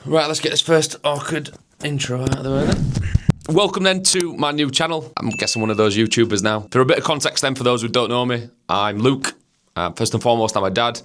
Right, let's get this first awkward intro out of the way then. Welcome then to my new channel. I'm guessing one of those YouTubers now. For a bit of context then, for those who don't know me, I'm Luke. First and foremost, I'm a dad,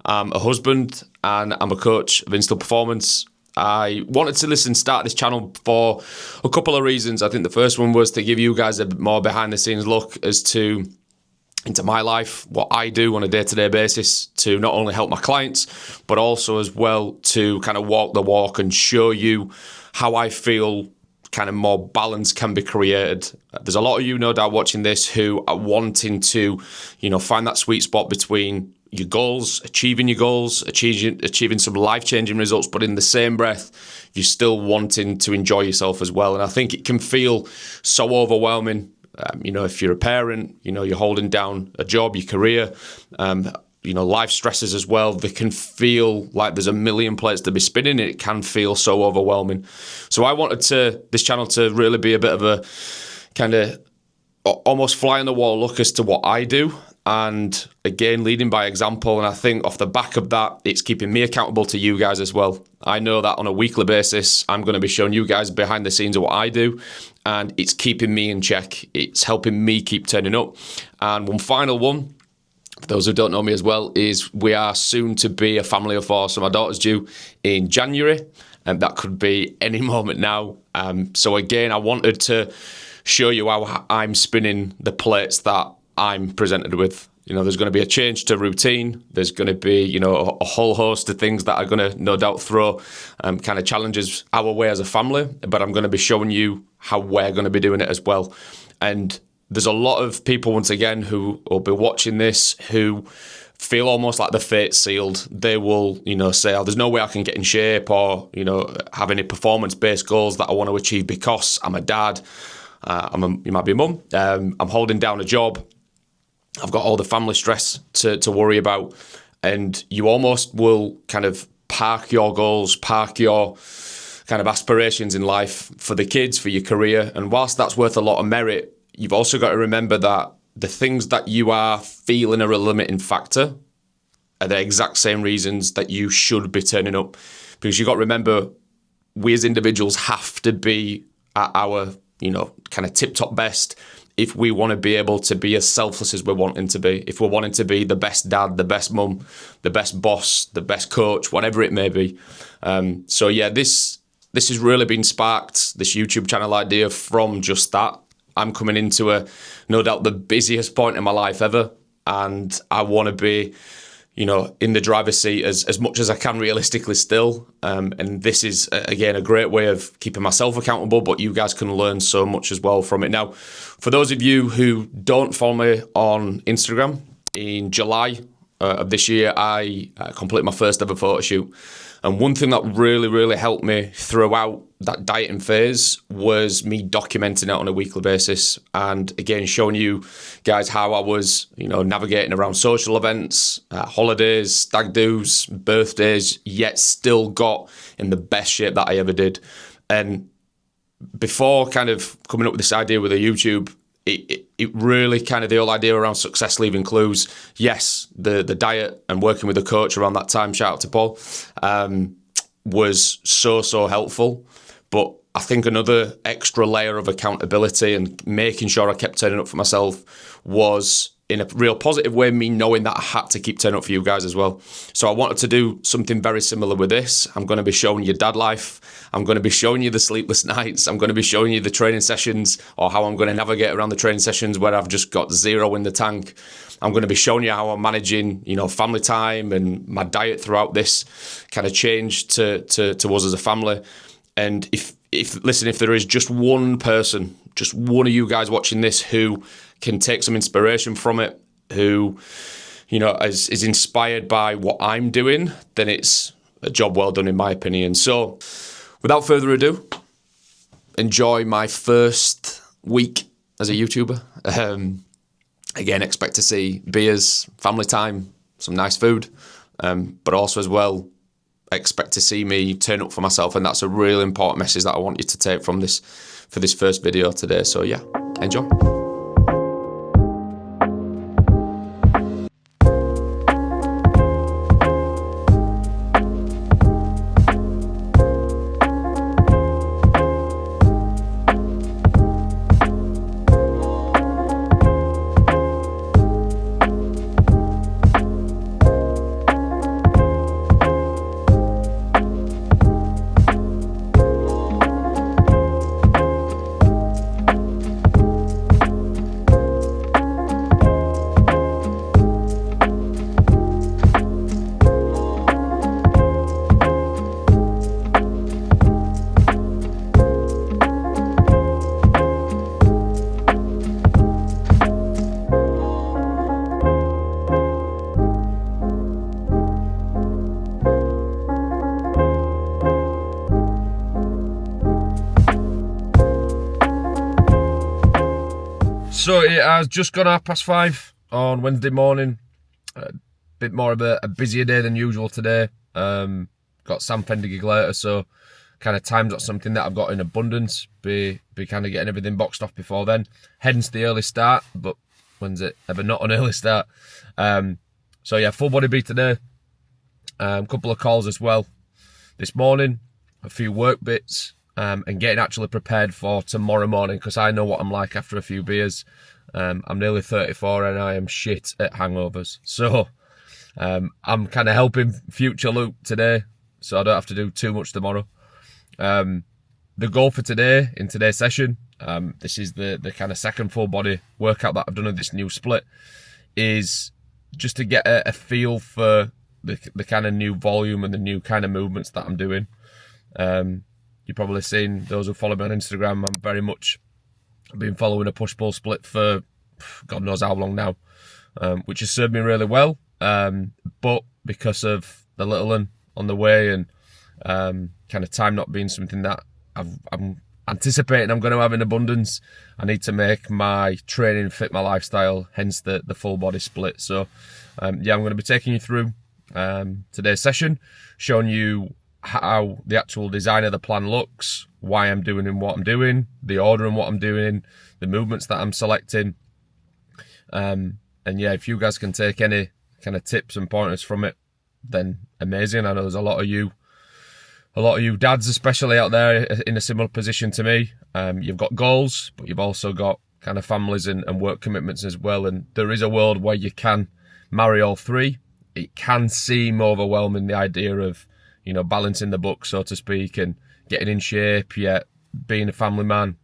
I'm a husband, and I'm a coach of Instill Performance. I wanted to start this channel for a couple of reasons. I think the first one was to give you guys a bit more behind the scenes look into my life, what I do on a day-to-day basis to not only help my clients, but also as well to kind of walk the walk and show you how I feel kind of more balance can be created. There's a lot of you, no doubt, watching this who are wanting to, find that sweet spot between your goals, achieving some life-changing results, but in the same breath, you're still wanting to enjoy yourself as well. And I think it can feel so overwhelming. If you're a parent, you're holding down a job, your career, life stresses as well. They can feel like there's a million plates to be spinning. It can feel so overwhelming. So I wanted this channel to really be a bit of a kind of almost fly on the wall look as to what I do. And again, leading by example. And I think off the back of that, it's keeping me accountable to you guys as well. I know that on a weekly basis, I'm going to be showing you guys behind the scenes of what I do. And it's keeping me in check. It's helping me keep turning up. And one final one, for those who don't know me as well, is we are soon to be a family of four. So my daughter's due in January, and that could be any moment now. So again, I wanted to show you how I'm spinning the plates that I'm presented with. There's going to be a change to routine. There's going to be, a whole host of things that are going to no doubt throw kind of challenges our way as a family. But I'm going to be showing you how we're going to be doing it as well. And there's a lot of people, once again, who will be watching this who feel almost like the fate's sealed. They will, say, there's no way I can get in shape or, have any performance-based goals that I want to achieve because I'm a dad. You might be a mum. I'm holding down a job. I've got all the family stress to worry about. And you almost will kind of park your goals, park your kind of aspirations in life for the kids, for your career. And whilst that's worth a lot of merit, you've also got to remember that the things that you are feeling are a limiting factor are the exact same reasons that you should be turning up. Because you've got to remember, we as individuals have to be at our, kind of tip-top best if we want to be able to be as selfless as we're wanting to be, if we're wanting to be the best dad, the best mum, the best boss, the best coach, whatever it may be. So yeah, this has really been sparked, this YouTube channel idea, from just that. I'm coming into no doubt the busiest point in my life ever, and I want to be, in the driver's seat as much as I can realistically still. And this is, again, a great way of keeping myself accountable, but you guys can learn so much as well from it. Now, for those of you who don't follow me on Instagram, in July of this year, I completed my first ever photo shoot. And one thing that really, really helped me throughout that dieting phase was me documenting it on a weekly basis. And again, showing you guys how I was, navigating around social events, holidays, stag do's, birthdays, yet still got in the best shape that I ever did. And before kind of coming up with this idea with a YouTube, it really kind of, the whole idea around success leaving clues. Yes, the diet and working with a coach around that time, shout out to Paul, was so helpful. But I think another extra layer of accountability and making sure I kept turning up for myself was, in a real positive way, me knowing that I had to keep turning up for you guys as well. So I wanted to do something very similar with this. I'm going to be showing you dad life. I'm going to be showing you the sleepless nights. I'm going to be showing you the training sessions, or how I'm going to navigate around the training sessions where I've just got zero in the tank. I'm going to be showing you how I'm managing, family time and my diet throughout this kind of change to us as a family. And if there is just one person, just one of you guys watching this who can take some inspiration from it, who, is inspired by what I'm doing, then it's a job well done, in my opinion. So without further ado, enjoy my first week as a YouTuber. Again, expect to see beers, family time, some nice food, but also as well, expect to see me turn up for myself. And that's a really important message that I want you to take from this for this first video today. So yeah, enjoy. So it has just gone 5:30 on Wednesday morning. A bit more of a busier day than usual today. Got Sam Fender gig later, so kind of time's not something that I've got in abundance. Be kind of getting everything boxed off before then. Hence the early start, but when's it ever not an early start? So yeah, full body beat today. Couple of calls as well this morning. A few work bits. And getting actually prepared for tomorrow morning, because I know what I'm like after a few beers. I'm nearly 34 and I am shit at hangovers. So I'm kind of helping future Luke today, so I don't have to do too much tomorrow. The goal for today, in today's session, this is the kind of second full body workout that I've done of this new split, is just to get a feel for the kind of new volume and the new kind of movements that I'm doing. You've probably seen, those who follow me on Instagram, I'm very much been following a push-pull split for God knows how long now, which has served me really well. But because of the little one on the way and kind of time not being something that I'm anticipating I'm going to have in abundance, I need to make my training fit my lifestyle, hence the full body split. So yeah, I'm going to be taking you through today's session, showing you how the actual design of the plan looks, why I'm doing and what I'm doing, the order and what I'm doing, the movements that I'm selecting. And yeah, if you guys can take any kind of tips and pointers from it, then amazing. I know there's a lot of you dads especially out there in a similar position to me. You've got goals, but you've also got kind of families and work commitments as well. And there is a world where you can marry all three. It can seem overwhelming, the idea of, you know, balancing the book, so to speak, and getting in shape, yet being a family man,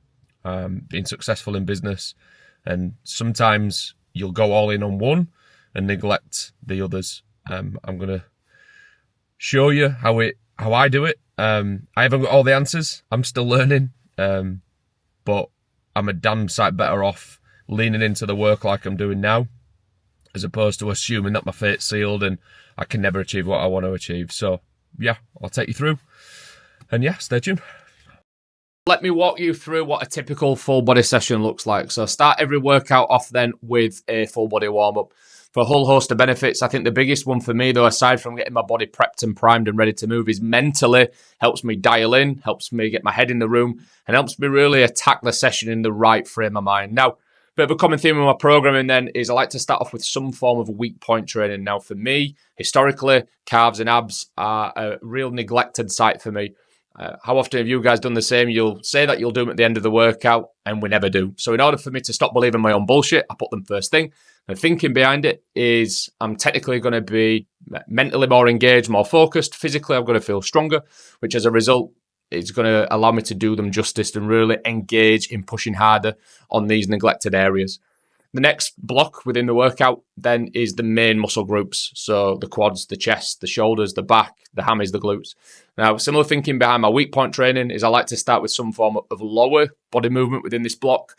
being successful in business. And sometimes you'll go all in on one and neglect the others. I'm going to show you how I do it. I haven't got all the answers. I'm still learning, but I'm a damn sight better off leaning into the work like I'm doing now, as opposed to assuming that my fate's sealed and I can never achieve what I want to achieve. So yeah, I'll take you through. And yeah, stay tuned. Let me walk you through what a typical full body session looks like. So start every workout off then with a full body warm up for a whole host of benefits. I think the biggest one for me, though, aside from getting my body prepped and primed and ready to move, is mentally helps me dial in, helps me get my head in the room, and helps me really attack the session in the right frame of mind. Now, bit of a common theme in my programming then is I like to start off with some form of weak point training. Now, for me, historically, calves and abs are a real neglected site for me. How often have you guys done the same? You'll say that you'll do them at the end of the workout, and we never do. So in order for me to stop believing my own bullshit, I put them first thing. The thinking behind it is I'm technically going to be mentally more engaged, more focused. Physically, I'm going to feel stronger, which as a result is going to allow me to do them justice and really engage in pushing harder on these neglected areas. The next block within the workout then is the main muscle groups. So the quads, the chest, the shoulders, the back, the hammies, the glutes. Now, similar thinking behind my weak point training is I like to start with some form of lower body movement within this block.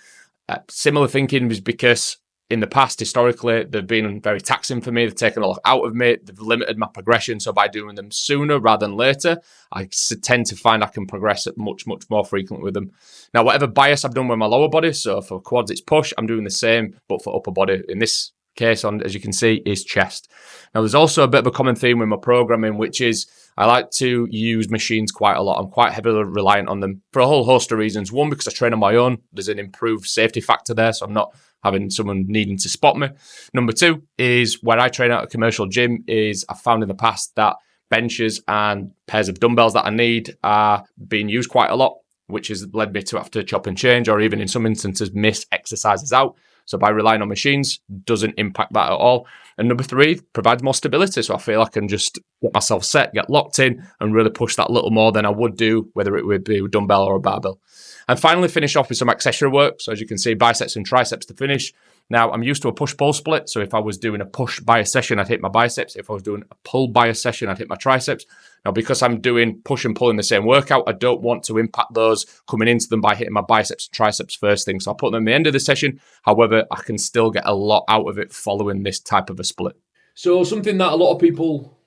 Similar thinking is because in the past, historically, they've been very taxing for me. They've taken a lot out of me. They've limited my progression. So by doing them sooner rather than later, I tend to find I can progress much, much more frequently with them. Now, whatever bias I've done with my lower body, so for quads, it's push. I'm doing the same, but for upper body, in this case, as you can see, is chest. Now, there's also a bit of a common theme with my programming, which is I like to use machines quite a lot. I'm quite heavily reliant on them for a whole host of reasons. One, because I train on my own. There's an improved safety factor there, so I'm not having someone needing to spot me. Number two is where I train at a commercial gym is I've found in the past that benches and pairs of dumbbells that I need are being used quite a lot, which has led me to have to chop and change or even in some instances miss exercises out. So by relying on machines doesn't impact that at all. And number three, provides more stability. So I feel I can just get myself set, get locked in and really push that little more than I would do, whether it would be a dumbbell or a barbell. And finally, finish off with some accessory work. So as you can see, biceps and triceps to finish. Now, I'm used to a push-pull split. So if I was doing a push bias session, I'd hit my biceps. If I was doing a pull bias session, I'd hit my triceps. Now, because I'm doing push and pull in the same workout, I don't want to impact those coming into them by hitting my biceps and triceps first thing. So I'll put them at the end of the session. However, I can still get a lot out of it following this type of a split. So something that a lot of people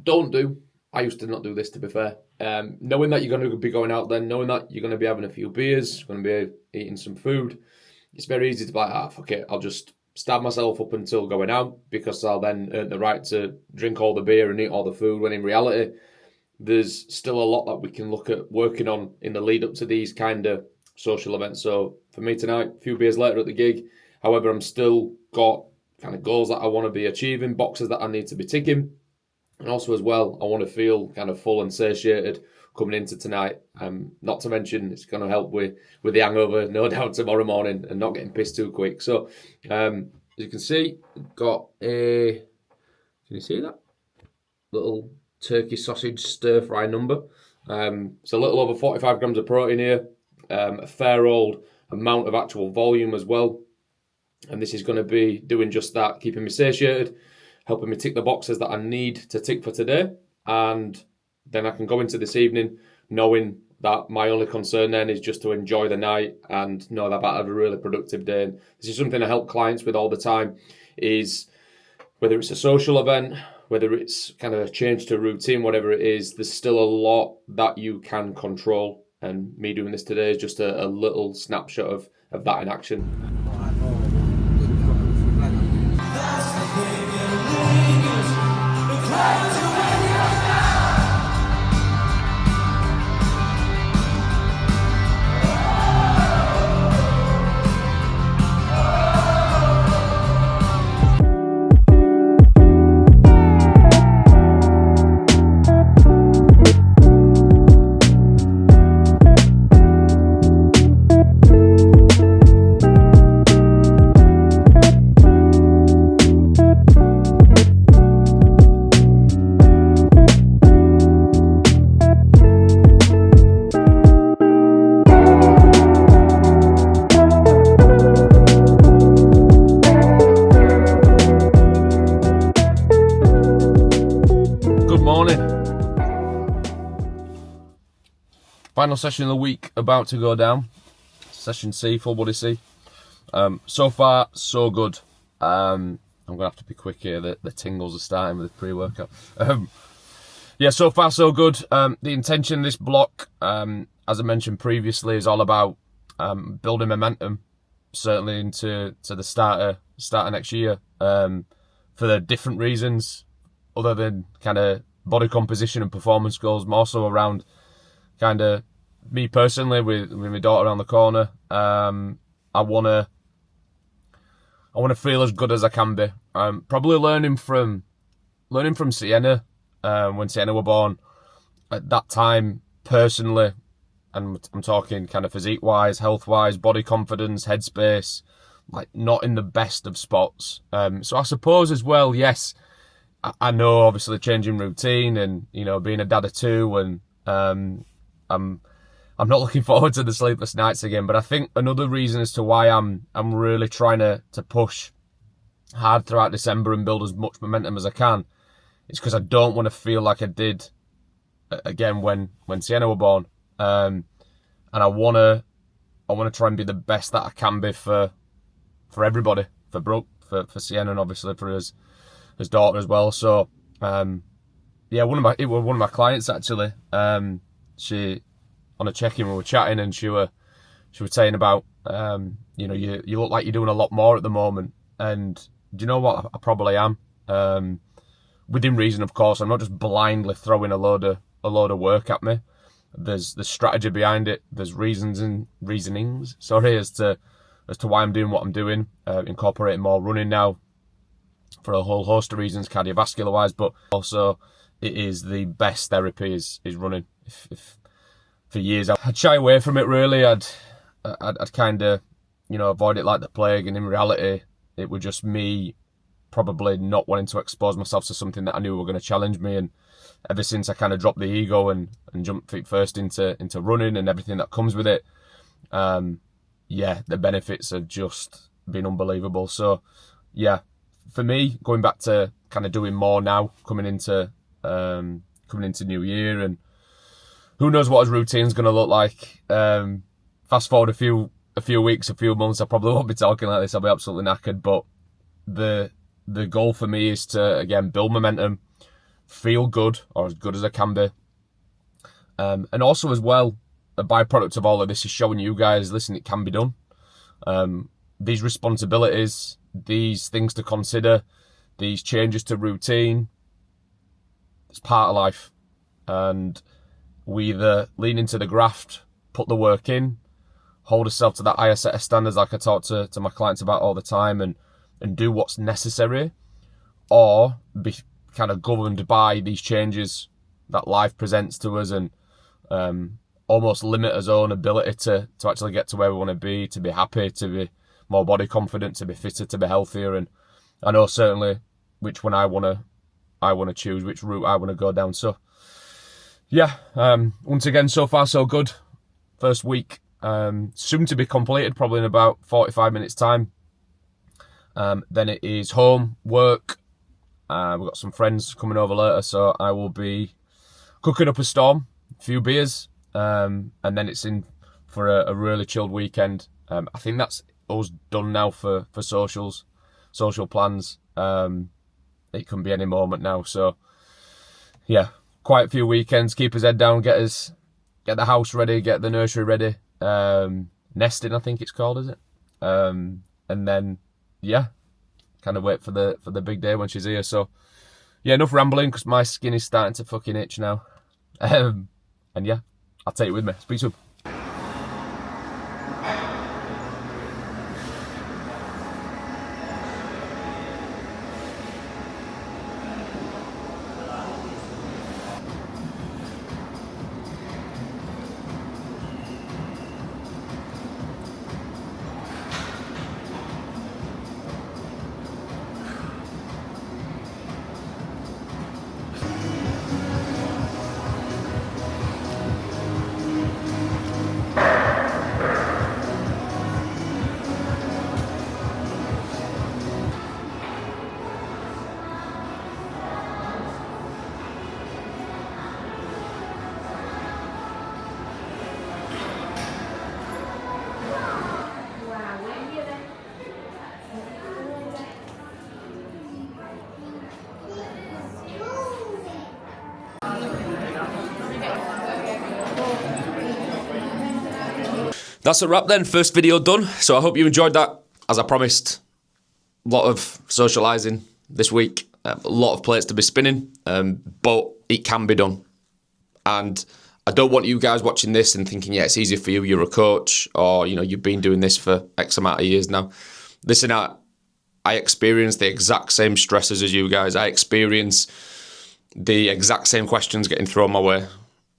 don't do, I used to not do this, to be fair. Knowing that you're going to be going out then, knowing that you're going to be having a few beers, going to be eating some food, it's very easy to be like, fuck it, I'll just starve myself up until going out because I'll then earn the right to drink all the beer and eat all the food, when in reality, there's still a lot that we can look at working on in the lead up to these kind of social events. So for me tonight, a few beers later at the gig, however, I'm still got kind of goals that I want to be achieving, boxes that I need to be ticking. And also as well, I want to feel kind of full and satiated coming into tonight. Not to mention, it's going to help with the hangover, no doubt, tomorrow morning, and not getting pissed too quick. So, as you can see, got a, can you see that? Little turkey sausage stir fry number. It's a little over 45 grams of protein here, a fair old amount of actual volume as well. And this is going to be doing just that, keeping me satiated, helping me tick the boxes that I need to tick for today. And then I can go into this evening knowing that my only concern then is just to enjoy the night and know that I've had a really productive day. And this is something I help clients with all the time, is whether it's a social event, whether it's kind of a change to routine, whatever it is, there's still a lot that you can control. And me doing this today is just a little snapshot of that in action. Final session of the week about to go down. Session C, full body C. So far, so good. I'm going to have to be quick here. The tingles are starting with the pre-workout. Yeah, so far, so good. The intention of this block, as I mentioned previously, is all about building momentum, certainly into the start of next year, for the different reasons, other than kind of body composition and performance goals, more so around kind of me personally with my daughter around the corner. I want to feel as good as I can be. Probably learning from Sienna, when Sienna were born. At that time, personally, and I'm talking kind of physique wise, health wise, body confidence, headspace, like not in the best of spots. So I suppose as well, yes, I know obviously changing routine and being a dad of two, and I'm not looking forward to the sleepless nights again. But I think another reason as to why I'm really trying to push hard throughout December and build as much momentum as I can is because I don't want to feel like I did again when Sienna were born. And I want to try and be the best that I can be for everybody, for Brooke, for Sienna, and obviously for his daughter as well. So yeah, one of my clients actually. She, on a check-in, we were chatting, and she was saying about you look like you're doing a lot more at the moment. And do you know what? I probably am. Within reason, of course. I'm not just blindly throwing a load of work at me. There's strategy behind it. There's reasonings. Sorry, as to why I'm doing what I'm doing. Incorporating more running now for a whole host of reasons, cardiovascular wise, but also it is the best therapy is running. If for years I'd shy away from it, really. I'd kind of avoid it like the plague, and in reality it was just me probably not wanting to expose myself to something that I knew were going to challenge me. And ever since I kind of dropped the ego and jumped feet first into running and everything that comes with it, yeah, the benefits have just been unbelievable. So yeah, for me, going back to kind of doing more now, coming into New Year, and who knows what his routine's going to look like. Fast forward a few weeks, a few months, I probably won't be talking like this. I'll be absolutely knackered. But the goal for me is to, again, build momentum, feel good, or as good as I can be. And also as well, a byproduct of all of this is showing you guys, listen, it can be done. these responsibilities, these things to consider, these changes to routine, it's part of life. And we either lean into the graft, put the work in, hold ourselves to that higher set of standards like I talk to my clients about all the time, and do what's necessary, or be kind of governed by these changes that life presents to us, and almost limit our own ability to actually get to where we want to be happy, to be more body confident, to be fitter, to be healthier. And I know certainly which one I want to choose, which route I want to go down. So yeah, once again, so far so good. First week, soon to be completed, probably in about 45 minutes time. Then it is home, work. We've got some friends coming over later, so I will be cooking up a storm, a few beers, and then it's in for a really chilled weekend. I think that's us done now for social plans. It can be any moment now, so yeah, quite a few weekends. Keep his head down, get the house ready, get the nursery ready. Nesting, I think it's called, is it? And then yeah, kind of wait for the big day when she's here. So yeah, enough rambling because my skin is starting to fucking itch now. And yeah, I'll take it with me. Speak soon. That's a wrap then, first video done. So I hope you enjoyed that. As I promised, a lot of socialising this week, a lot of plates to be spinning, but it can be done. And I don't want you guys watching this and thinking, yeah, it's easy for you, you're a coach, or you've been doing this for X amount of years now. Listen, I experience the exact same stresses as you guys. I experience the exact same questions getting thrown my way.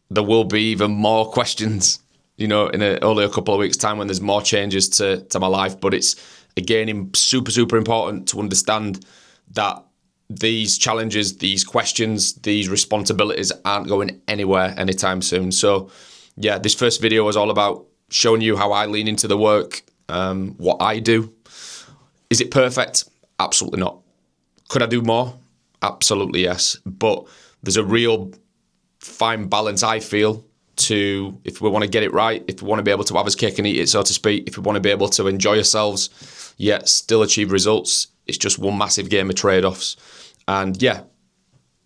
There will be even more questions in only a couple of weeks' time when there's more changes to my life. But it's, again, super, super important to understand that these challenges, these questions, these responsibilities aren't going anywhere anytime soon. So, yeah, this first video was all about showing you how I lean into the work, what I do. Is it perfect? Absolutely not. Could I do more? Absolutely yes. But there's a real fine balance, I feel, to, if we want to get it right, if we want to be able to have his cake and eat it, so to speak, if we want to be able to enjoy ourselves, yet still achieve results, it's just one massive game of trade-offs. And yeah,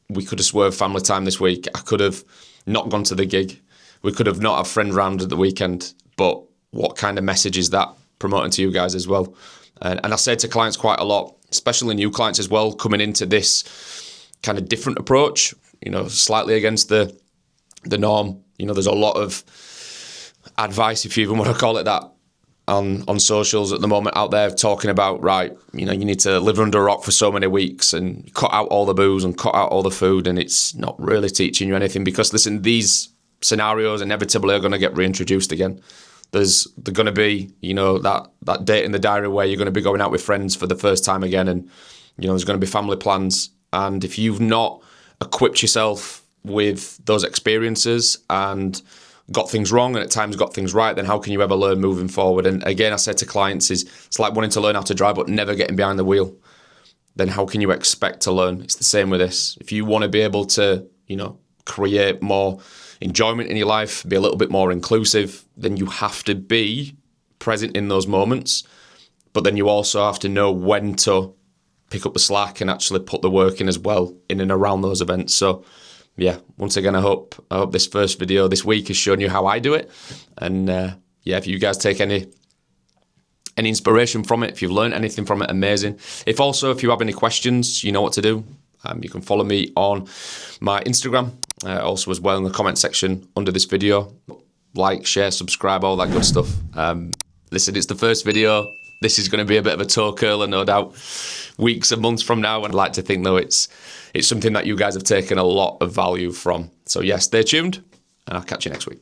we could have swerved family time this week. I could have not gone to the gig. We could have not had friends round at the weekend. But what kind of message is that promoting to you guys as well? And I say to clients quite a lot, especially new clients as well, coming into this kind of different approach, slightly against the norm. There's a lot of advice, if you even want to call it that, on socials at the moment out there talking about, right, you need to live under a rock for so many weeks and cut out all the booze and cut out all the food, and it's not really teaching you anything because, listen, these scenarios inevitably are going to get reintroduced again. They're going to be, that date in the diary where you're going to be going out with friends for the first time again, and, there's going to be family plans. And if you've not equipped yourself with those experiences and got things wrong and at times got things right, then how can you ever learn moving forward? And again, I said to clients, it's like wanting to learn how to drive but never getting behind the wheel. Then how can you expect to learn? It's the same with this. If you want to be able to, create more enjoyment in your life, be a little bit more inclusive, then you have to be present in those moments. But then you also have to know when to pick up the slack and actually put the work in as well in and around those events. So yeah, once again, I hope this first video this week has shown you how I do it. And yeah, if you guys take any any inspiration from it, if you've learned anything from it, amazing. If you have any questions, you know what to do. You can follow me on my Instagram, also as well in the comment section under this video. Like, share, subscribe, all that good stuff. Listen, it's the first video. This is going to be a bit of a toe curler, no doubt, weeks and months from now. And I'd like to think, though, it's something that you guys have taken a lot of value from. So, yeah, stay tuned, and I'll catch you next week.